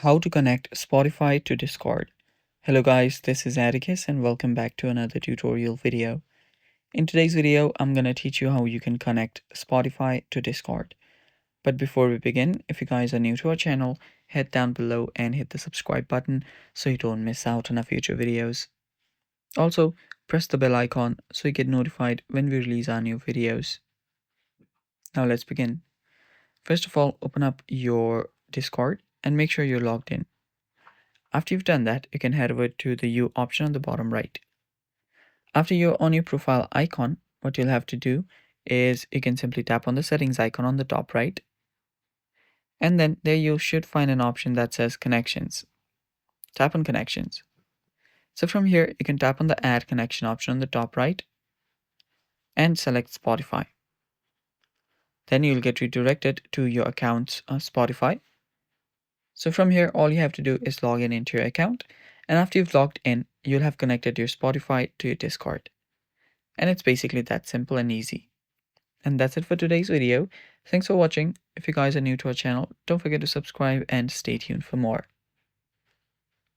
How to connect Spotify to Discord. Hello guys, this is Atticus and welcome back to another tutorial video. In today's video, I'm going to teach you how you can connect Spotify to Discord. But before we begin, if you guys are new to our channel, head down below and hit the subscribe button so you don't miss out on our future videos. Also, press the bell icon so you get notified when we release our new videos. Now let's begin. First of all, open up your Discord and make sure you're logged in. After you've done that, you can head over to the U option on the bottom right. After you're on your profile icon, what you'll have to do is you can simply tap on the settings icon on the top right. And then there you should find an option that says connections. Tap on connections. So from here, you can tap on the add connection option on the top right and select Spotify. Then you'll get redirected to your account's Spotify. So from here, all you have to do is log in into your account. And after you've logged in, you'll have connected your Spotify to your Discord. And it's basically that simple and easy. And that's it for today's video. Thanks for watching. If you guys are new to our channel, don't forget to subscribe and stay tuned for more.